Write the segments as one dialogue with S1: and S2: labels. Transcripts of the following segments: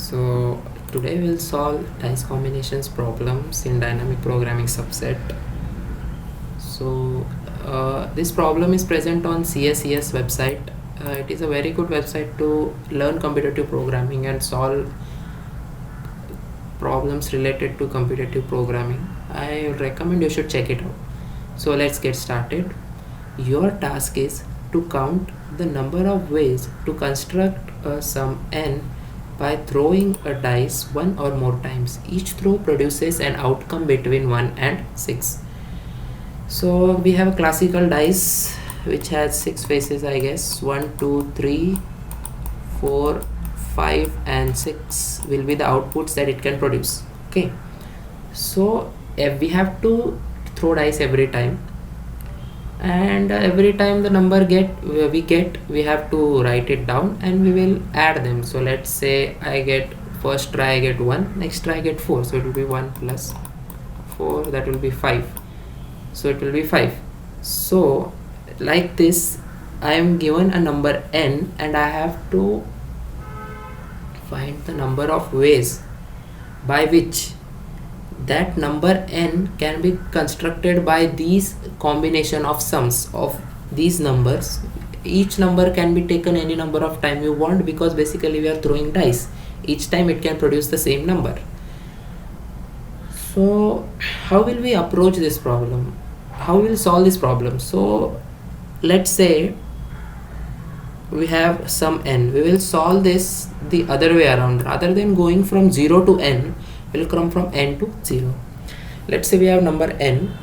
S1: So today we'll solve dice combinations problems in dynamic programming subset. So this problem is present on CSES website. It is a very good website to learn competitive programming and solve problems related to competitive programming. I recommend you should check it out. So let's get started. Your task is to count the number of ways to construct a sum n by throwing a dice one or more times. Each throw produces an outcome between 1 and 6. So we have a classical dice which has 6 faces, I guess. 1, 2, 3, 4, 5 and 6 will be the outputs that it can produce. Okay, so we have to throw dice every time, and every time the number we have to write it down and we will add them. So let's say I get first try I get 1, next try I get 4, so it will be 1 plus 4, that will be 5, so it will be 5. So like this, I am given a number n and I have to find the number of ways by which that number n can be constructed by these combination of sums of these numbers. Each number can be taken any number of time you want, because basically we are throwing dice. Each time it can produce the same number. So how will we approach this problem? How will we solve this problem? So let's say we have some n. We will solve this the other way around. Rather than going from 0 to n, will come from n to 0. Let's say we have number n.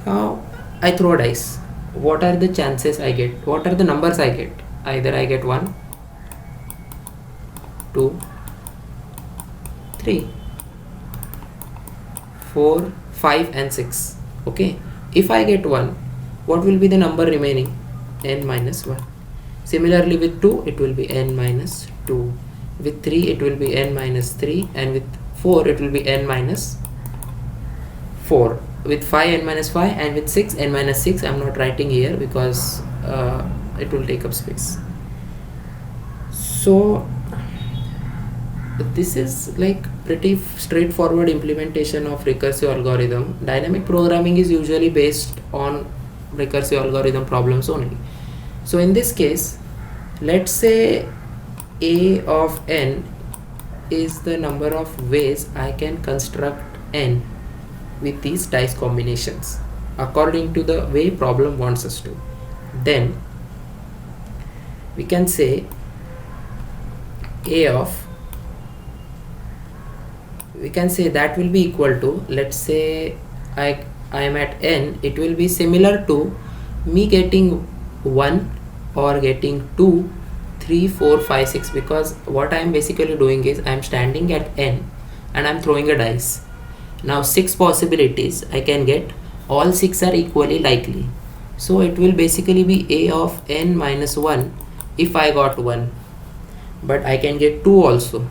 S1: Now I throw dice. What are the chances I get? What are the numbers I get? Either I get 1, 2, 3, 4, 5 and 6. Okay, if I get 1, what will be the number remaining? N minus 1. Similarly with 2 it will be n minus 2. With 3 it will be n minus 3, and with 4 it will be n minus 4. With 5 n minus 5, and with 6 n minus 6. I am not writing here because it will take up space. So this is like pretty straightforward implementation of recursive algorithm. Dynamic programming is usually based on recursive algorithm problems only. So in this case, let's say a of n is the number of ways I can construct n with these dice combinations according to the way problem wants us to. Then we can say we can say that will be equal to, let's say I am at n, it will be similar to me getting 1 or getting 2, 3, 4, 5, 6, because what I am basically doing is I am standing at n and I am throwing a dice. Now 6 possibilities I can get, all 6 are equally likely, so it will basically be a of n minus 1 if I got 1, but I can get 2 also,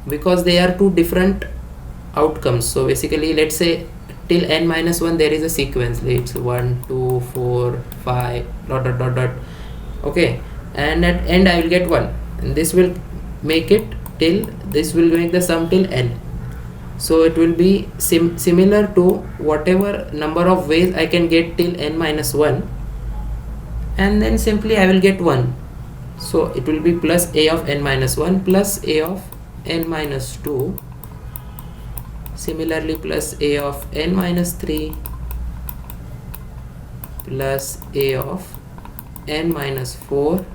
S1: because they are two different outcomes. So basically, let's say till n minus 1 there is a sequence, it's 1, 2, 4, 5 dot dot dot dot. Okay, and at end I will get 1, and this will make it till, this will make the sum till n. So it will be similar to whatever number of ways I can get till n minus 1, and then simply I will get 1. So it will be plus a of n minus 1 plus a of n minus 2, similarly plus a of n minus 3 plus a of n minus 4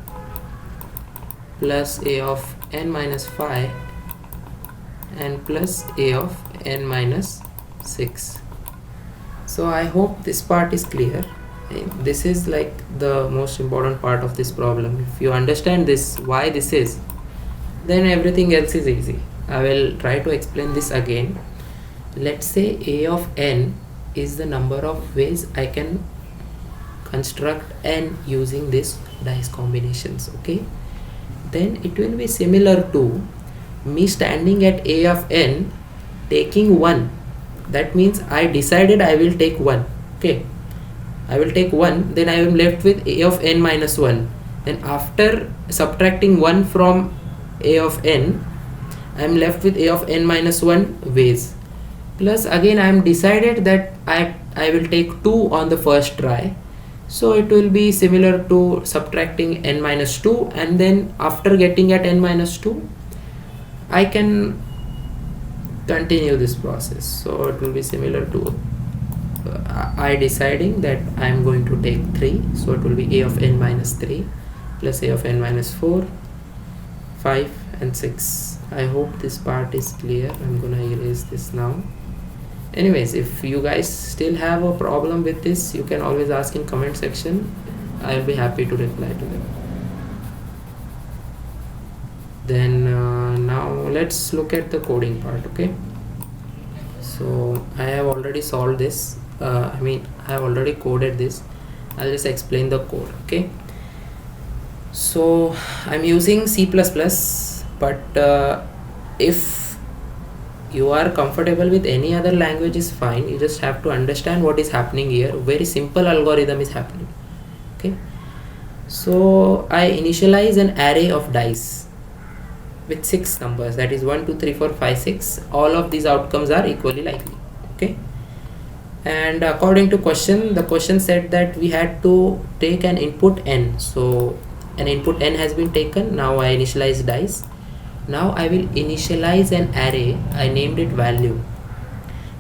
S1: plus a of n minus 5 and plus a of n minus 6. So I hope this part is clear. This is like the most important part of this problem. If you understand this, why this is, then everything else is easy. I will try to explain this again. Let's say a of n is the number of ways I can construct n using this dice combinations. Okay, then it will be similar to me standing at a of n taking 1. That means I decided I will take 1. Okay, I will take 1, then I am left with a of n minus 1. Then after subtracting 1 from a of n, I am left with a of n minus 1 ways, plus again I am decided that I will take 2 on the first try, so it will be similar to subtracting n minus 2, and then after getting at n minus 2 I can continue this process. So it will be similar to I deciding that I am going to take 3, so it will be a of n minus 3 plus a of n minus 4, 5 and 6. I hope this part is clear. I'm gonna erase this now. Anyways, if you guys still have a problem with this, you can always ask in comment section. I'll be happy to reply to them. Then now let's look at the coding part. Okay, so I have already solved this. I have already coded this. I'll just explain the code. Okay, so I'm using C++, but if you are comfortable with any other language is fine. You just have to understand what is happening here. Very simple algorithm is happening. Okay, so I initialize an array of dice with 6 numbers, that is 1 2 3 4 5 6. All of these outcomes are equally likely. Okay, and according to the question said that we had to take an input n, so an input n has been taken. Now I initialize dice. Now I will initialize an array. I named it value.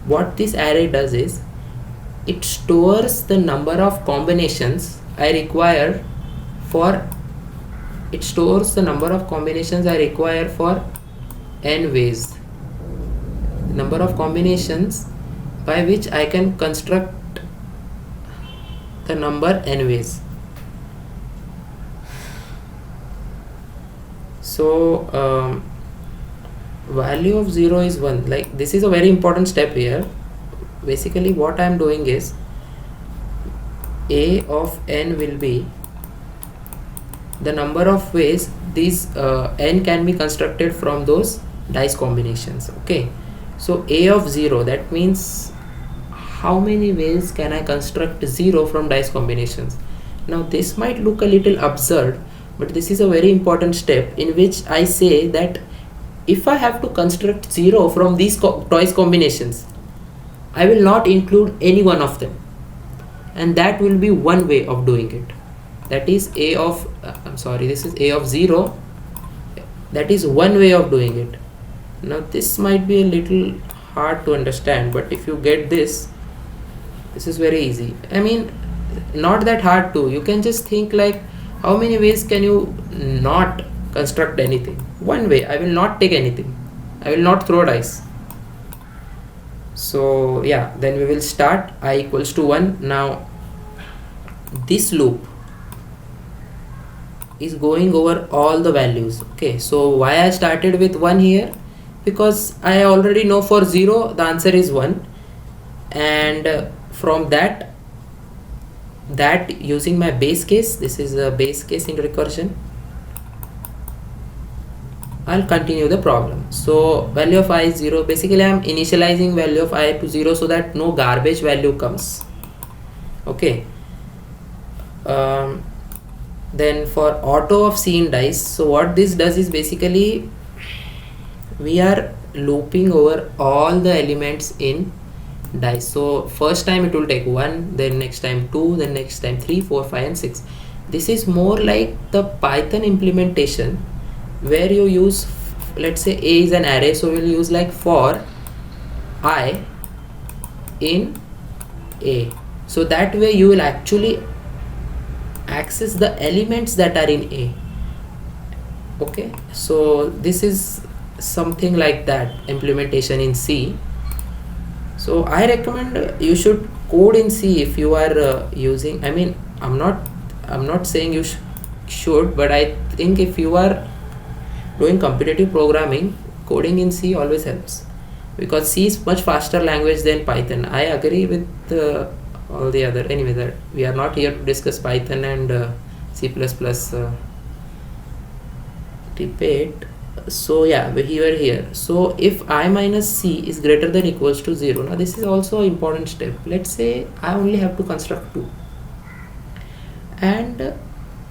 S1: What this array does is it stores the number of combinations I require for n ways, number of combinations by which I can construct the number n ways. So value of 0 is 1. Like, this is a very important step here. Basically what I am doing is a of n will be the number of ways these n can be constructed from those dice combinations. Okay, so a of 0, that means how many ways can I construct 0 from dice combinations. Now this might look a little absurd, but this is a very important step in which I say that if I have to construct 0 from these dice combinations, I will not include any one of them, and that will be one way of doing it. That is a of this is a of 0. That is one way of doing it. Now this might be a little hard to understand, but if you get this is very easy. I mean, not that hard too. You can just think like, how many ways can you not construct anything? One way. I will not take anything. I will not throw dice. So yeah, then we will start I equals to 1. Now this loop is going over all the values. Okay, so why I started with 1 here? Because I already know for 0 the answer is 1, and from that using my base case, this is a base case in recursion, I'll continue the problem. So value of I is 0. Basically I'm initializing value of I to 0 so that no garbage value comes. Okay, then for auto of C in dice, so what this does is basically we are looping over all the elements in dice. So first time it will take 1, then next time 2, then next time 3 4 5 and 6. This is more like the Python implementation where you use, let's say a is an array, so we'll use like for I in a, so that way you will actually access the elements that are in a. Okay, so this is something like that implementation in C. So I recommend you should code in C if you are using, I mean, I'm not saying you should, but I think if you are doing competitive programming, coding in C always helps, because C is much faster language than Python. I agree with all the other, anyway, that we are not here to discuss Python and C++ debate. So yeah, we were here. So if I minus C is greater than equals to 0, now this is also an important step. Let's say I only have to construct 2, and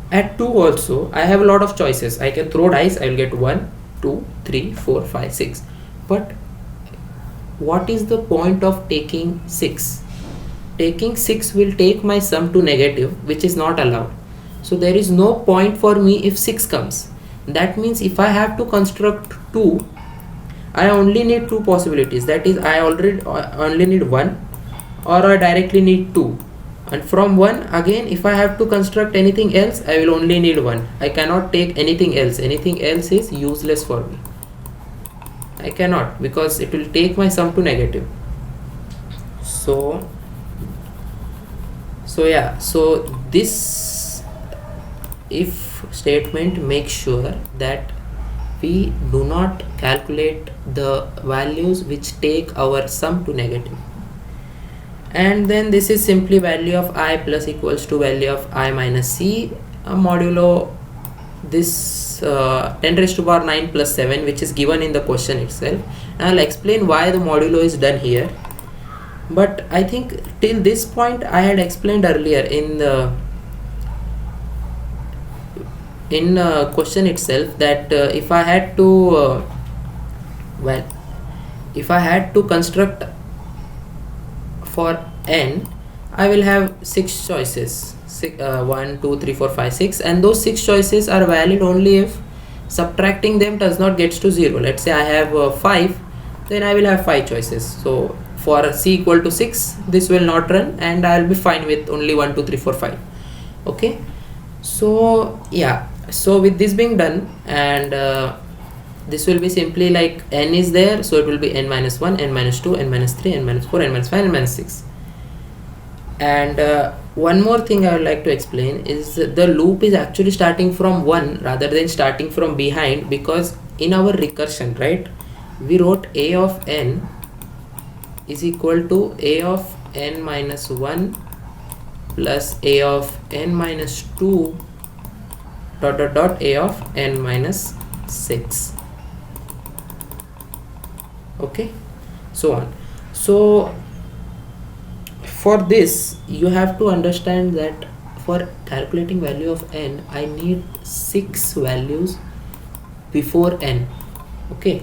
S1: at 2 also I have a lot of choices. I can throw dice, I will get 1, 2, 3, 4, 5, 6. But what is the point of taking 6? Taking 6 will take my sum to negative, which is not allowed. So there is no point for me if 6 comes. That means if I have to construct 2, I only need two possibilities. That is, I only need 1, or I directly need 2. And from 1 again, if I have to construct anything else, I will only need 1. I cannot take anything else. Anything else is useless for me. I cannot, because it will take my sum to negative. So yeah, so this if statement makes sure that we do not calculate the values which take our sum to negative. And then this is simply value of I plus equals to value of I minus c modulo this 10 raised to power 9 plus 7, which is given in the question itself. And I'll explain why the modulo is done here. But I think till this point I had explained earlier in the question itself that if I had to if I had to construct for n, I will have 6 choices, 1, 2, 3, 4, 5, 6, and those 6 choices are valid only if subtracting them does not get to 0. Let's say I have 5, then I will have 5 choices. So for c equal to 6, this will not run, and I will be fine with only 1, 2, 3, 4, 5. Okay, so yeah, so with this being done, and this will be simply like n is there, so it will be n minus 1, n minus 2, n minus 3, n minus 4, n minus 5, n minus 6. And one more thing I would like to explain is the loop is actually starting from 1 rather than starting from behind, because in our recursion, right, we wrote a of n is equal to a of n minus 1 plus a of n minus 2 dot dot dot a of n minus 6. Okay, so on. So for this you have to understand that for calculating value of n, I need 6 values before n. Okay,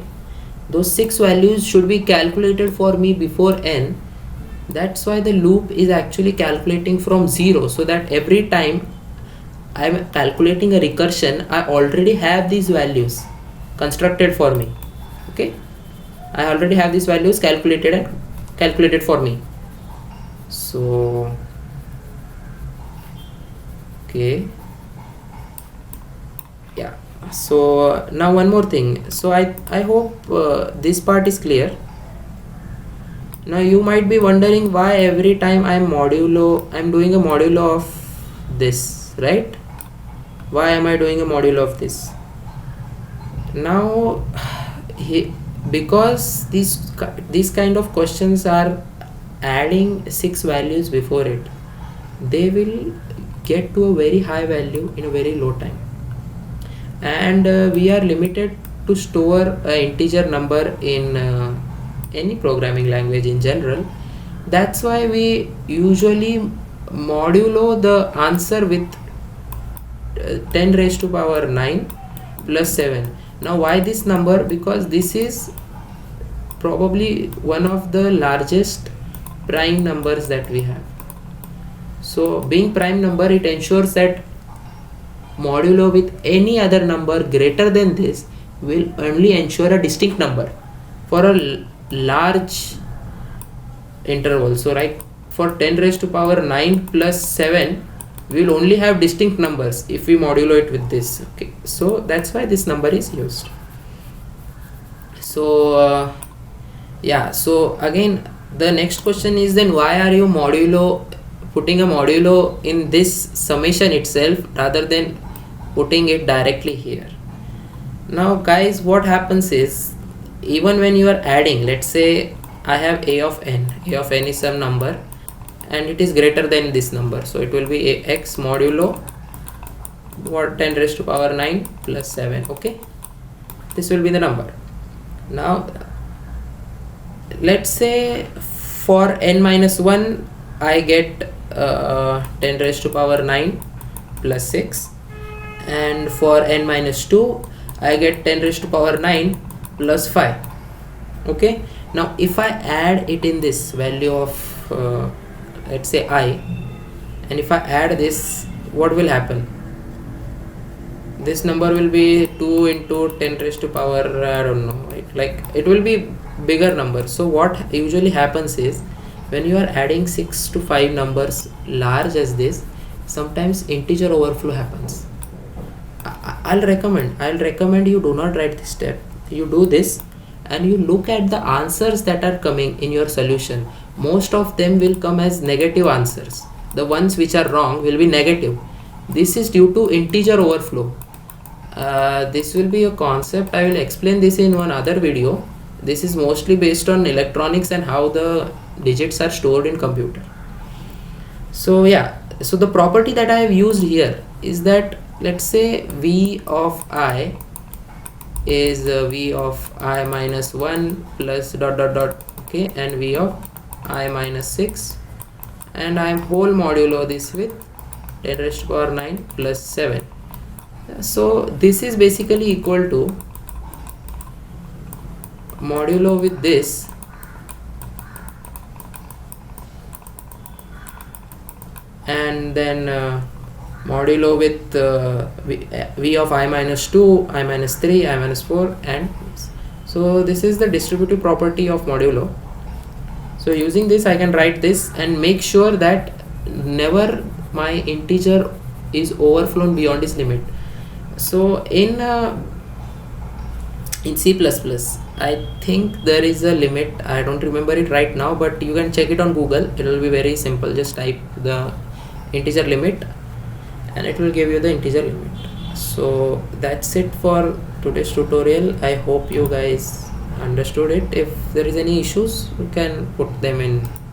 S1: those 6 values should be calculated for me before n. That's why the loop is actually calculating from 0, so that every time I'm calculating a recursion, I already have these values constructed for me. Okay, I already have these values calculated for me. So okay, yeah, so now one more thing. So I hope this part is clear. Now you might be wondering why every time I'm doing a modulo of this, right? Why am I doing a modulo of this? Now because these kind of questions are adding 6 values before it, they will get to a very high value in a very low time, and we are limited to store an integer number in any programming language in general. That's why we usually modulo the answer with 10 raised to power 9 plus 7. Now why this number? Because this is probably one of the largest prime numbers that we have. So being prime number, it ensures that modulo with any other number greater than this will only ensure a distinct number for a large interval. So right, for 10 raised to power 9 plus 7, we will only have distinct numbers if we modulo it with this. Okay, so that's why this number is used. So yeah, so again the next question is, then why are you putting a modulo in this summation itself rather than putting it directly here? Now guys, what happens is, even when you are adding, let's say I have a of n is some number and it is greater than this number, so it will be a x modulo 10 raised to power 9 plus 7. Okay, this will be the number. Now let's say for n minus 1 I get 10 raised to power 9 plus 6, and for n minus 2 I get 10 raised to power 9 plus 5. Okay, now if I add it in this value of let's say I, and if I add this, what will happen? This number will be 2 into 10 raised to power, I don't know, right? Like it will be bigger number. So what usually happens is, when you are adding 6 to 5 numbers large as this, sometimes integer overflow happens. I'll recommend you do not write this step. You do this and you look at the answers that are coming in your solution. Most of them will come as negative answers. The ones which are wrong will be negative. This is due to integer overflow. This will be a concept. I will explain this in one other video. This is mostly based on electronics and how the digits are stored in computer. So yeah, so the property that I have used here is that, let's say v of I is v of I minus 1 plus dot dot dot, okay, and v of I minus 6, and I am whole modulo this with 10 raised to power 9 plus 7. So this is basically equal to modulo with this and then modulo with v of I minus 2, I minus 3, I minus 4, and so this is the distributive property of modulo. So using this I can write this and make sure that never my integer is overflown beyond its limit. So in C++, I think there is a limit. I don't remember it right now, but you can check it on Google. It will be very simple. Just type the integer limit and it will give you the integer limit. So that's it for today's tutorial. I hope you guys understood it. If there is any issues, you can put them in